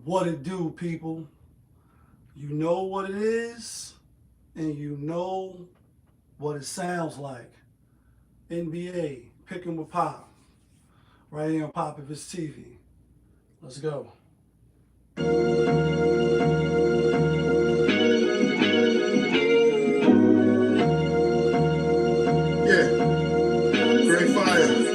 What it do, people? You know what it is, and you know what it sounds like. NBA, picking with Pop, right here on Pop of his TV. Let's go. Yeah, great fire.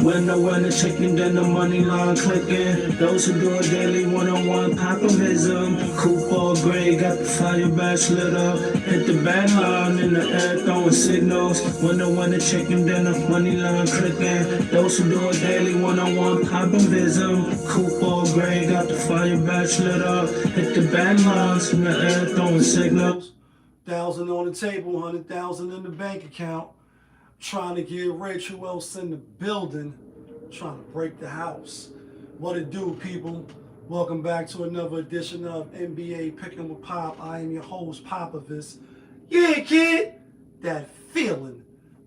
When the one is shaking, then the money line clicking. Those who do it daily, one-on-one populism. Coupon gray, got the fire badge lit up. Hit the bad line in the air, throwing signals. When the one is shaking, then the money line clicking. Those who do it daily, one-on-one populism. Coupon gray, got the fire badge lit up. Hit the bad lines in the air, throwing signals. 1,000 on the table, 100,000 in the bank account. Trying to get rich. Who else in the building? Trying to break the house. What it do, people? Welcome back to another edition of NBA Picking with Pop. I am your host, Popovich. Yeah, kid. That feeling.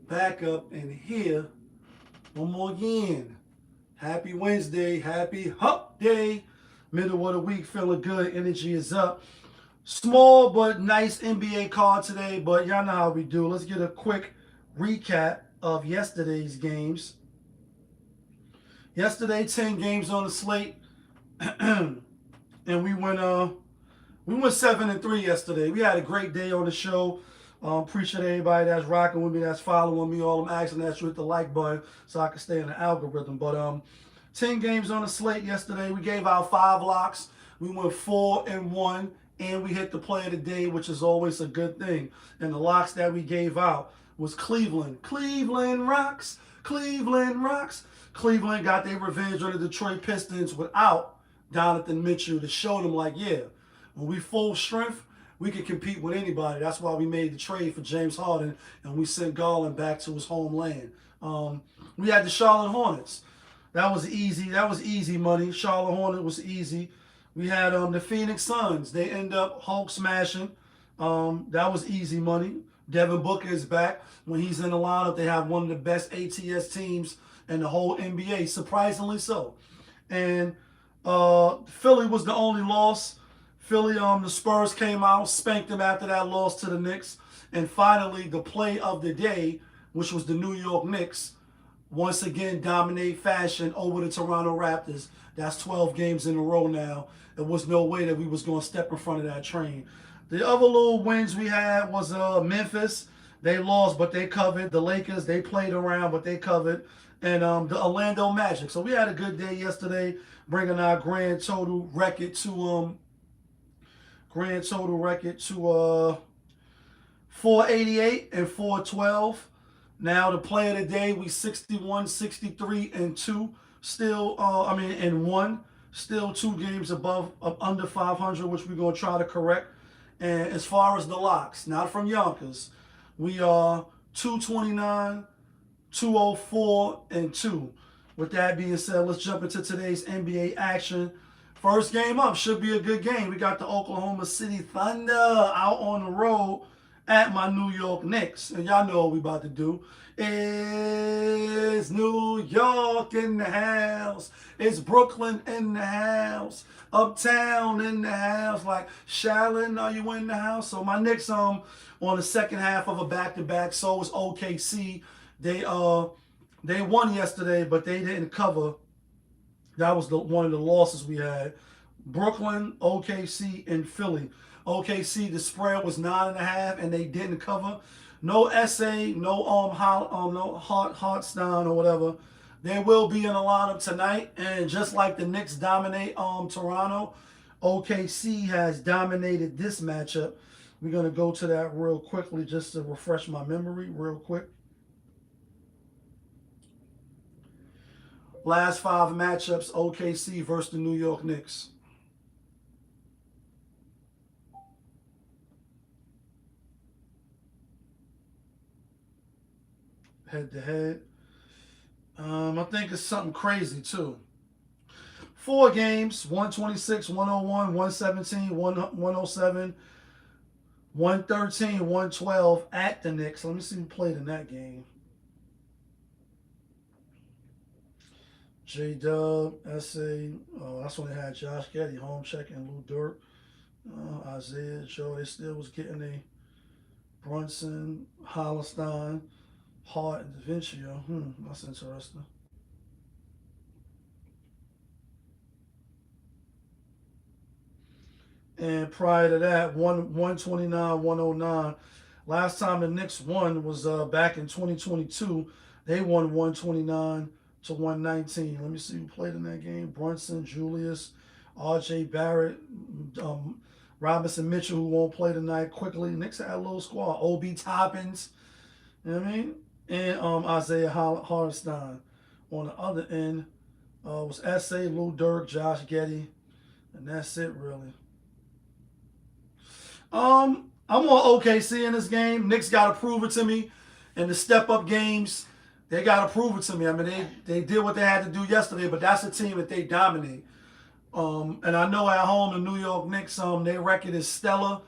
Back up and here. One more again. Happy Wednesday. Happy hump day. Middle of the week. Feeling good. Energy is up. Small but nice NBA card today. But y'all know how we do. Let's get a quick recap of yesterday's games. Yesterday, 10 games on the slate, and we went 7-3 yesterday. We had a great day on the show. Appreciate everybody that's rocking with me, that's following me. All I'm asking that you hit the like button so I can stay in the algorithm. But 10 games on the slate yesterday. We gave out 5 locks. We went 4-1, and we hit the play of the day, which is always a good thing. And the locks that we gave out was Cleveland. Cleveland rocks. Cleveland rocks. Cleveland got their revenge on the Detroit Pistons without Donovan Mitchell to show them, like, yeah, when we full strength, we can compete with anybody. That's why we made the trade for James Harden, and we sent Garland back to his homeland. We had the Charlotte Hornets. That was easy. That was easy money. Charlotte Hornet was easy. We had the Phoenix Suns. They end up Hulk smashing. That was easy money. Devin Booker is back. When he's in the lineup, they have one of the best ATS teams in the whole NBA, surprisingly so. And Philly was the only loss. Philly, the Spurs came out, spanked them after that loss to the Knicks. And finally, the play of the day, which was the New York Knicks, once again dominate fashion over the Toronto Raptors. That's 12 games in a row now. There was no way that we was going to step in front of that train. The other little wins we had was Memphis. They lost, but they covered. The Lakers, they played around, but they covered. And the Orlando Magic. So we had a good day yesterday, bringing our grand total record to 488 and 412. Now the play of the day, we 61, 63, and 2. Still, and 1. Still 2 games under 500, which we're going to try to correct. And as far as the locks, not from Yonkers, we are 229, 204, and 2. With that being said, let's jump into today's NBA action. First game up should be a good game. We got the Oklahoma City Thunder out on the road at my New York Knicks. And y'all know what we about to do. It's New York in the house. It's Brooklyn in the house. Uptown in the house. Like, Shallon, are you in the house? So my Knicks on the second half of a back-to-back. So is OKC. They won yesterday, but they didn't cover. That was one of the losses we had. Brooklyn, OKC, and Philly. OKC, the spread was 9.5, and they didn't cover. No SA, no Hartstein or whatever. They will be in the lineup tonight, and just like the Knicks dominate Toronto, OKC has dominated this matchup. We're gonna go to that real quickly just to refresh my memory real quick. Last 5 matchups, OKC versus the New York Knicks. Head to head. I think it's something crazy too. 4 games, 126, 101, 117, 107, 113, 112 at the Knicks. Let me see who played in that game. J-Dub, S.A. That's when they had Josh Getty, home check, and Lou Dort. Isaiah, Joe, they still was getting a Brunson, Hollistein, Hart, and DaVincio. That's interesting. And prior to that, 129, 109. Last time the Knicks won was back in 2022. They won 129 to 119. Let me see who played in that game. Brunson, Julius, R.J. Barrett, Robinson Mitchell, who won't play tonight. Quickly, Knicks had a little squad. Obi Toppins, you know what I mean? And Isaiah Hartenstein. On the other end was S.A., Lou Dirk, Josh Getty, and that's it, really. I'm on OKC in this game. Knicks got to prove it to me. In the step-up games, they got to prove it to me. I mean, they did what they had to do yesterday, but that's a team that they dominate. And I know at home the New York Knicks, their record is stellar.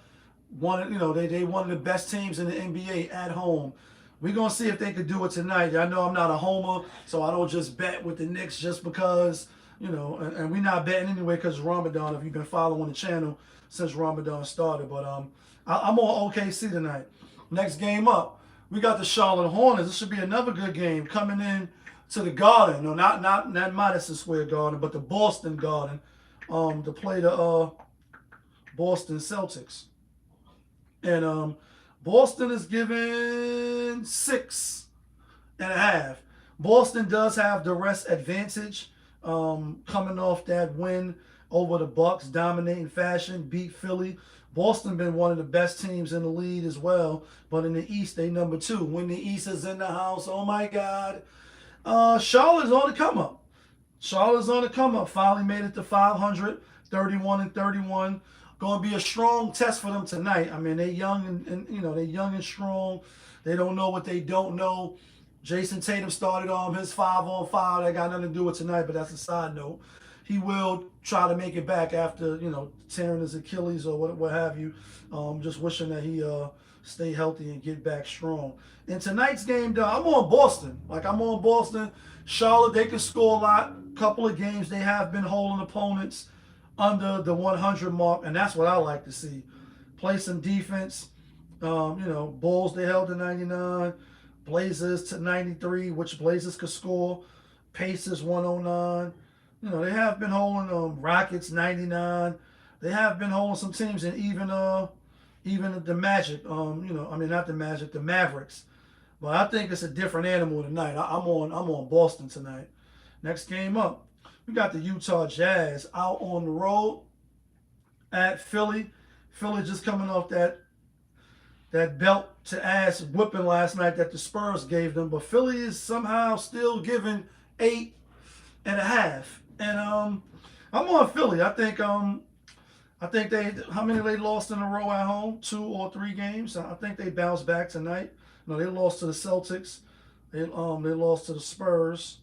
They one of the best teams in the NBA at home. We're gonna see if they could do it tonight. I know I'm not a homer, so I don't just bet with the Knicks just because, and we're not betting anyway because Ramadan. If you've been following the channel since Ramadan started, but I'm on OKC tonight. Next game up, we got the Charlotte Hornets. This should be another good game coming in to the Garden. No, not Madison Square Garden, but the Boston Garden, to play the Boston Celtics. And Boston is given 6.5. Boston does have the rest advantage, coming off that win over the Bucks, dominating fashion, beat Philly. Boston been one of the best teams in the league as well, but in the East they number 2. When the East is in the house, oh my God. Charlotte's on the come up. Charlotte's on the come up. Finally made it to 500, 31-31. Going to be a strong test for them tonight. I mean, they young and they young and strong. They don't know what they don't know. Jason Tatum started on his 5-on-5. That got nothing to do with tonight, but that's a side note. He will try to make it back after, tearing his Achilles or what have you. Just wishing that he stay healthy and get back strong. In tonight's game, though, I'm on Boston. I'm on Boston. Charlotte, they can score a lot. Couple of games, they have been holding opponents under the 100 mark, and that's what I like to see. Play some defense. Bulls, they held to 99. Blazers to 93, which Blazers could score. Pacers 109. They have been holding Rockets 99. They have been holding some teams, and even the Magic. Not the Magic, the Mavericks. But I think it's a different animal tonight. I'm on Boston tonight. Next game up, we got the Utah Jazz out on the road at Philly. Philly just coming off that belt to ass whipping last night that the Spurs gave them, but Philly is somehow still giving 8.5. And I'm on Philly. I think they, how many they lost in a row at home? 2 or 3 games. I think they bounced back tonight. No, they lost to the Celtics. They lost to the Spurs.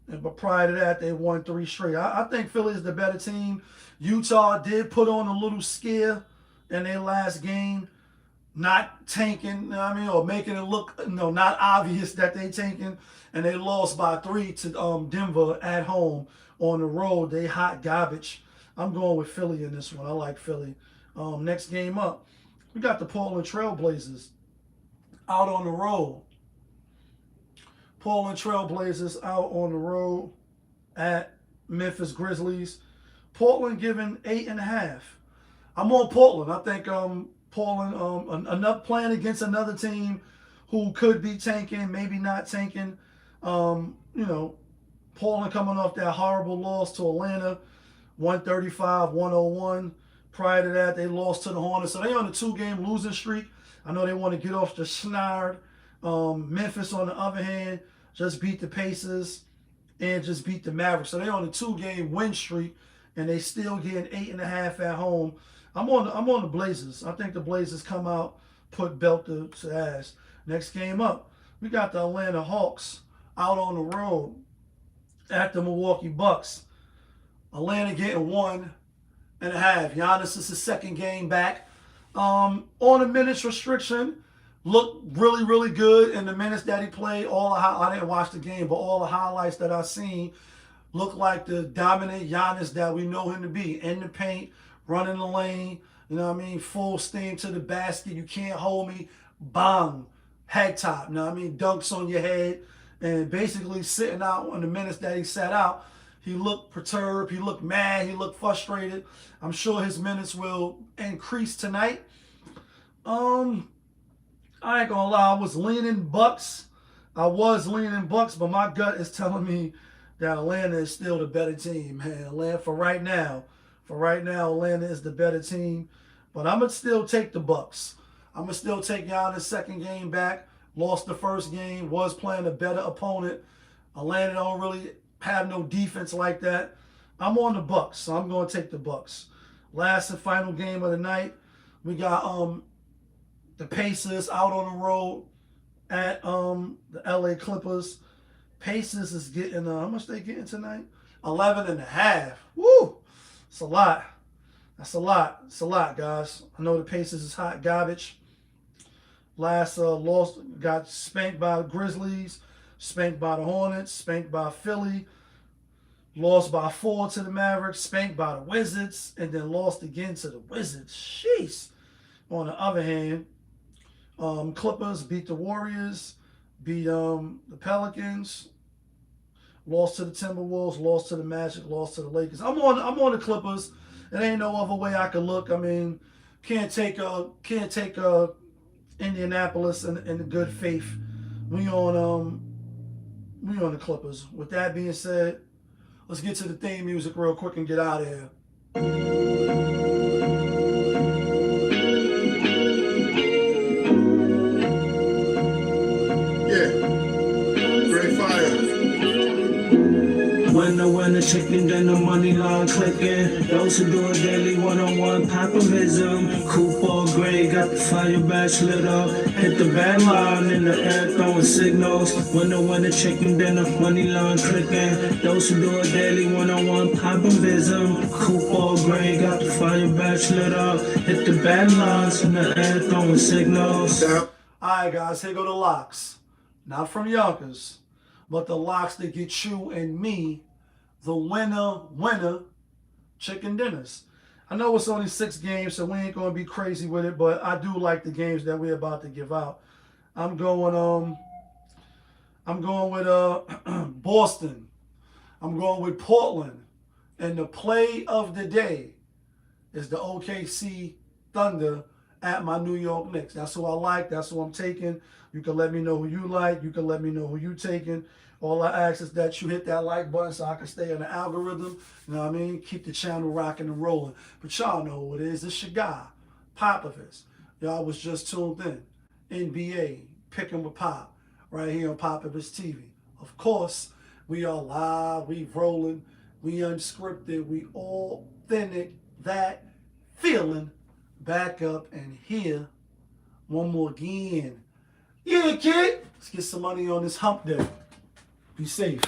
But prior to that, they won 3 straight. I think Philly is the better team. Utah did put on a little scare in their last game, not tanking, or making it look, not obvious that they tanking. And they lost by 3 to Denver at home. On the road, they hot garbage. I'm going with Philly in this one. I like Philly. Next game up, we got the Portland Trail Blazers out on the road. Portland Trail Blazers out on the road at Memphis Grizzlies. Portland giving 8.5. I'm on Portland. I think Portland enough playing against another team who could be tanking, maybe not tanking. Portland coming off that horrible loss to Atlanta, 135-101. Prior to that, they lost to the Hornets. So they on a 2-game losing streak. I know they want to get off the schneid. Memphis, on the other hand, just beat the Pacers and just beat the Mavericks. So they on a 2-game win streak, and they still getting 8.5 at home. I'm on the Blazers. I think the Blazers come out, put belt to ass. Next game up, we got the Atlanta Hawks out on the road at the Milwaukee Bucks. Atlanta getting 1.5. Giannis is his 2nd game back. On a minutes restriction, looked really, really good in the minutes that he played. I didn't watch the game, but all the highlights that I seen, Look like the dominant Giannis that we know him to be. In the paint, running the lane, you know what I mean? Full steam to the basket. You can't hold me. Bang. Head top. You know what I mean? Dunks on your head. And basically sitting out on the minutes that he sat out, he looked perturbed. He looked mad. He looked frustrated. I'm sure his minutes will increase tonight. I ain't gonna lie, I was leaning Bucks. But my gut is telling me that Atlanta is still the better team, man. Atlanta for right now, Atlanta is the better team. But I'm gonna still take the Bucks. I'm gonna still take Giannis' second game back. Lost the first game, was playing a better opponent. Atlanta don't really have no defense like that. I'm on the Bucks, so I'm gonna take the Bucks. Last and final game of the night, we got the Pacers out on the road at the LA Clippers. Pacers is getting how much they getting tonight? 11.5. Woo! It's a lot. That's a lot. It's a lot, guys. I know the Pacers is hot garbage. Last lost, got spanked by the Grizzlies, spanked by the Hornets, spanked by Philly, lost by 4 to the Mavericks, spanked by the Wizards, and then lost again to the Wizards. Jeez. On the other hand, Clippers beat the Warriors, beat the Pelicans, lost to the Timberwolves, lost to the Magic, lost to the Lakers. I'm on the Clippers. It ain't no other way I could look. I mean, can't take Indianapolis in good faith. We on the Clippers. With that being said, let's get to the theme music real quick and get out of here. When the chicken, then the money line clicking. Those who do it daily, one-on-one poperism. Coupon gray, got the fire badge lit up. Hit the bad line in the air, throwing signals. When the chicken, then the money line clicking. Those who do it daily, one-on-one poperism. Coupon gray, got the fire badge lit up. Hit the bad lines in the air, throwing signals. Alright, guys, here go the locks. Not from Yonkers, but the locks that get you and me the winner chicken dinners. I know it's only 6 games, so we ain't gonna be crazy with it, but I do like the games that we're about to give out. I'm going with Boston. I'm going with Portland. And the play of the day is the OKC Thunder at my New York Knicks. That's who I like. That's who I'm taking. You can let me know who you like. You can let me know who you taking. All I ask is that you hit that like button so I can stay on the algorithm. You know what I mean? Keep the channel rocking and rolling. But y'all know who it is. It's your guy, Popovich. Y'all was just tuned in. NBA, Picking with Pop, right here on Popovich TV. Of course, we are live, we rolling, we unscripted, we authentic. That feeling back up and here one more again. Yeah, kid. Let's get some money on this hump day. Be safe.